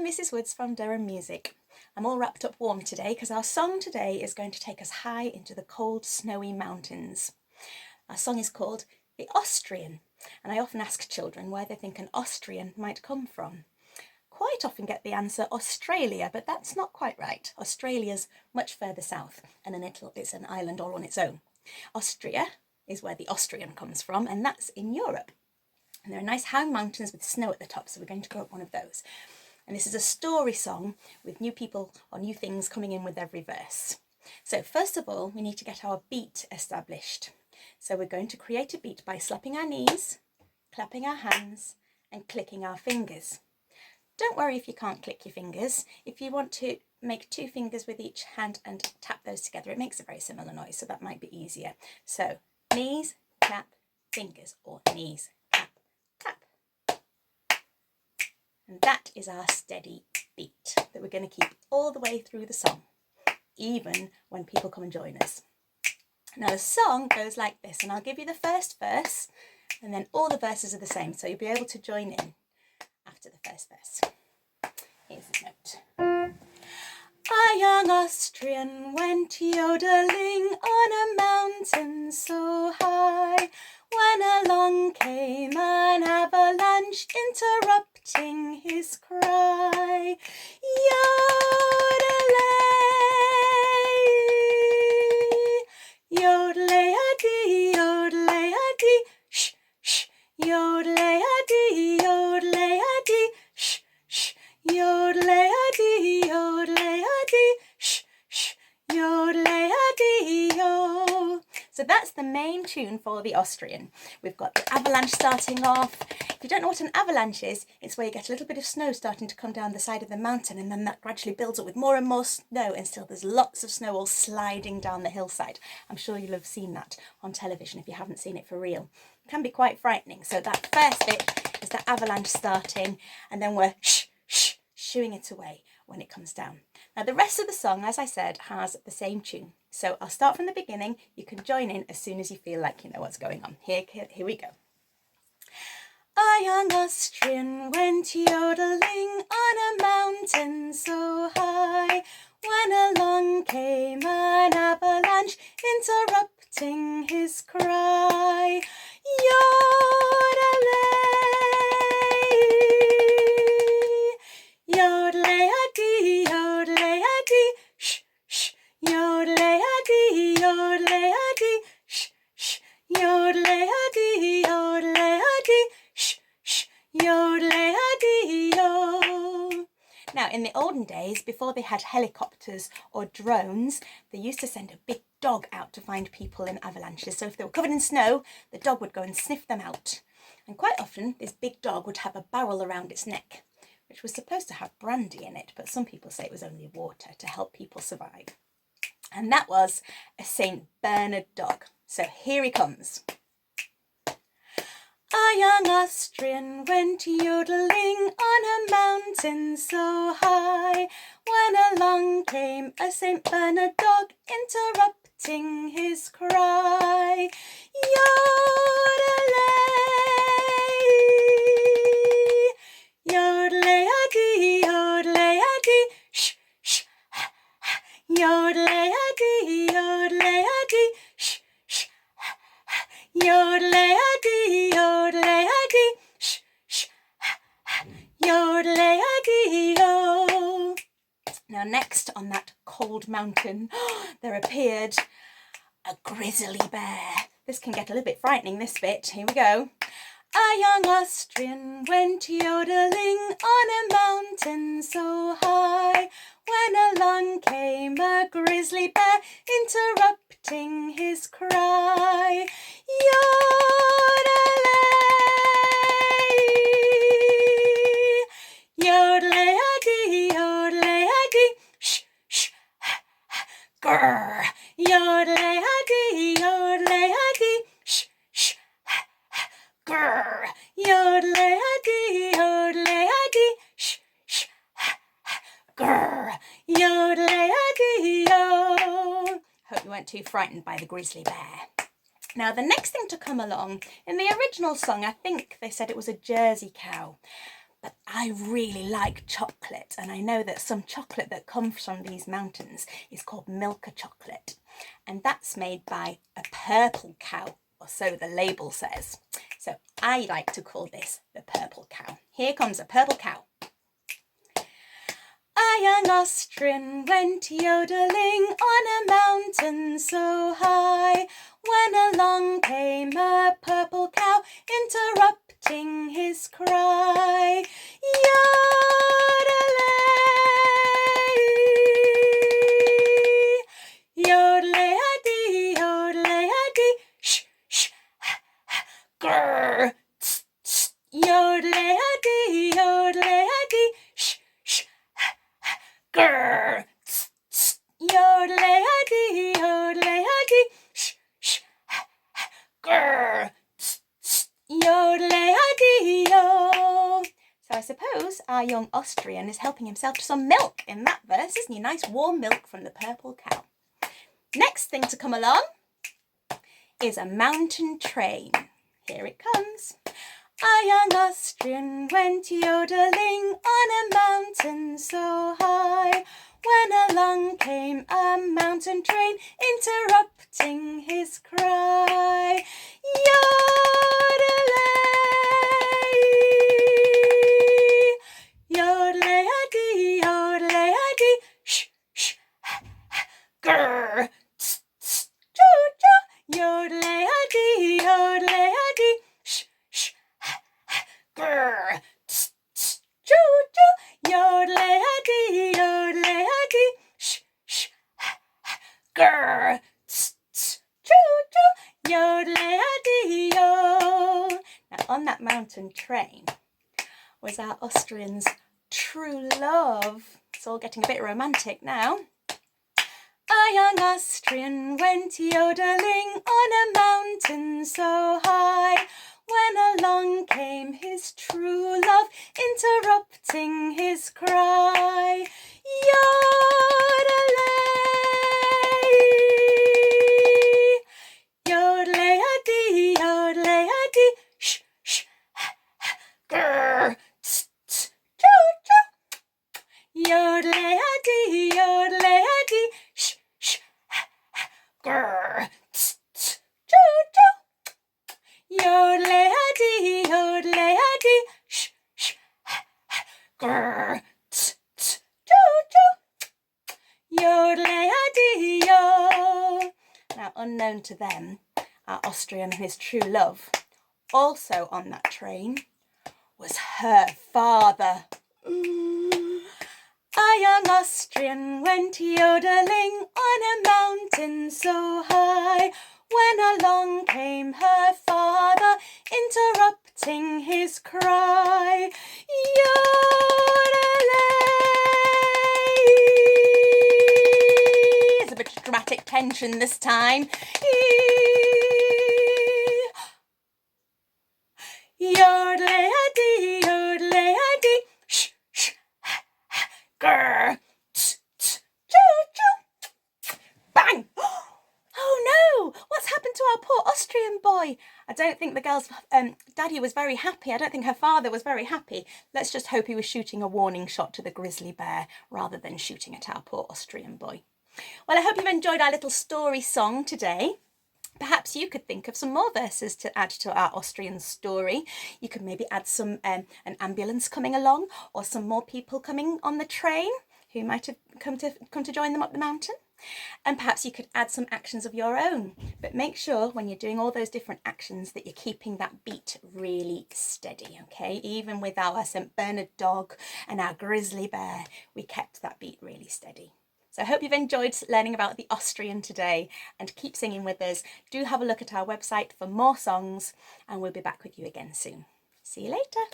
I'm Mrs. Woods from Durham Music. I'm all wrapped up warm today because our song today is going to take us high into the cold, snowy mountains. Our song is called The Austrian, and I often ask children where they think an Austrian might come from. Quite often get the answer Australia, but that's not quite right. Australia's much further south, and it's an island all on its own. Austria is where the Austrian comes from, and that's in Europe. And there are nice high mountains with snow at the top, so we're going to go up one of those. And this is a story song with new people or new things coming in with every verse. So first of all, we need to get our beat established. So we're going to create a beat by slapping our knees, clapping our hands, and clicking our fingers. Don't worry if you can't click your fingers. If you want to make 2 fingers with each hand and tap those together, it makes a very similar noise, so that might be easier. So knees, clap, fingers, or knees, clap, tap. And that is our steady beat that we're going to keep all the way through the song, even when people come and join us. Now the song goes like this, and I'll give you the first verse, and then all the verses are the same, so you'll be able to join in after the first verse. Here's the note. A young Austrian went yodeling on a mountain so high, when along came an avalanche, interrupting his cry. Yodelay, yodelay-a-dee, yodelay-a-dee, shh, shh, yodelay-a-dee, yodelay-a-dee, shh, shh, yodelay-a-dee, yodelay-a-dee, shh, shh, yodelay-a-dee-yo. So that's the main tune for the Austrian. We've got the avalanche starting off. If you don't know what an avalanche is, it's where you get a little bit of snow starting to come down the side of the mountain, and then that gradually builds up with more and more snow until there's lots of snow all sliding down the hillside. I'm sure you'll have seen that on television if you haven't seen it for real. It can be quite frightening. So that first bit is the avalanche starting, and then we're shooing it away when it comes down. Now the rest of the song, as I said, has the same tune. So I'll start from the beginning. You can join in as soon as you feel like you know what's going on. Here we go. A young Austrian went yodeling on a mountain so high, when along came an avalanche, interrupting his cry. Yodelay, yodelay-a-dee, yodelay-a-dee, shh, shh, yodelay-a-dee, yodelay-a-dee, shh, shh, yodelay-a-dee, yodelay-a-dee, shh, shh, yodelay-a-dee-yo. Now, in the olden days, before they had helicopters or drones, they used to send a big dog out to find people in avalanches. So if they were covered in snow, the dog would go and sniff them out. And quite often, this big dog would have a barrel around its neck, which was supposed to have brandy in it, but some people say it was only water to help people survive. And that was a St. Bernard dog. So here he comes. A young Austrian went yodeling on a mountain so high, when along came a St. Bernard dog, interrupting his cry. Yodelay, yodelay-a-dee, yodelay-a-dee, shh, shh, yodelay-a-dee, yodelay-a-dee, shh, shh, yodelay-a-dee, yodelay-a-dee, shh, shh, yodelay-a-dee-yo. Now next on that cold mountain, there appeared a grizzly bear. This can get a little bit frightening, this bit. Here we go. A young Austrian went yodeling on a mountain so high, when along came a grizzly bear, interrupting his cry. Yodelay, yodelay-a-dee, yodelay-a-dee, shh, shh, grrr, yodelay-a-dee, yodelay-a-dee, shh, shh, grrr, yodelay-a-dee, yodelay-a-dee, shh, shh, grrr, yodelay-a-dee-yo. Hope you weren't too frightened by the grizzly bear. Now the next thing to come along, in the original song I think they said it was a Jersey cow, but I really like chocolate, and I know that some chocolate that comes from these mountains is called Milka chocolate, and that's made by a purple cow, or so the label says. So I like to call this the purple cow. Here comes a purple cow. A young Austrian went yodeling on a mountain so high, when along came a purple cow, interrupting his cry. Yodelay, yodelay-a-dee, yodelay-a-dee, shh, shh, grrr, tss, tss, yodelay-a-dee, yodelay-a-dee, shh, shh, grrr, tss, tss, yodelay-a-dee, yodelay-a-dee, shh, shh, grrr, tss, tss, yodelay-a-dee-yo. So I suppose our young Austrian is helping himself to some milk in that verse, isn't he? Nice warm milk from the purple cow. Next thing to come along is a mountain train. Here it comes. A young Austrian went yodeling on a mountain so high, when along came a mountain train, interrupting his cry. Yodelay, yodelay-a-dee, yodelay-a-dee, shh, shh, grrr, tss, tss, choo-choo, yodelay-a-dee, yodelay-a-dee, shh, shh, grrr, tss, tss, choo-choo, yodelay-a-dee, yodelay-a-dee, shh, shh, grrr, tss, tss, choo-choo, yodelay-a-dee-yo. Now on that mountain train was our Austrian's true love. It's all getting a bit romantic now. A young Austrian went yodeling on a mountain so high, when along came his true love, interrupting his cry. Yodelay, yodelay-a-dee, yodelay-a-dee, shh, shh, grrr, tss, tss, choo-choo, yodelay-a-dee, yodelay-a-dee, shh, shh, grrr, tss, tss, choo-choo, yodelay-a-dee, yodelay-a-dee, shh, shh, grrr, tss, tss, choo-choo, yodelay-a-dee-yo. Now, unknown to them, our Austrian and his true love, also on that train, was her father. A young Austrian went yodeling on a mountain so high, when along came her father, interrupting his cry. Yodelay. It's a bit of dramatic tension this time. Yodelay-a-dee, yodelay-a-dee, shh, shh, grrr, tss, tss, choo-choo, bang! Oh no, what's happened to our poor Austrian boy? I don't think the girl's daddy was very happy. I don't think her father was very happy. Let's just hope he was shooting a warning shot to the grizzly bear rather than shooting at our poor Austrian boy. Well, I hope you've enjoyed our little story song today. Perhaps you could think of some more verses to add to our Austrian story. You could maybe add some an ambulance coming along, or some more people coming on the train who might have come to join them up the mountain. And perhaps you could add some actions of your own. But make sure when you're doing all those different actions that you're keeping that beat really steady, okay? Even with our St. Bernard dog and our grizzly bear, we kept that beat really steady. So I hope you've enjoyed learning about the Austrian today, and keep singing with us. Do have a look at our website for more songs, and we'll be back with you again soon. See you later.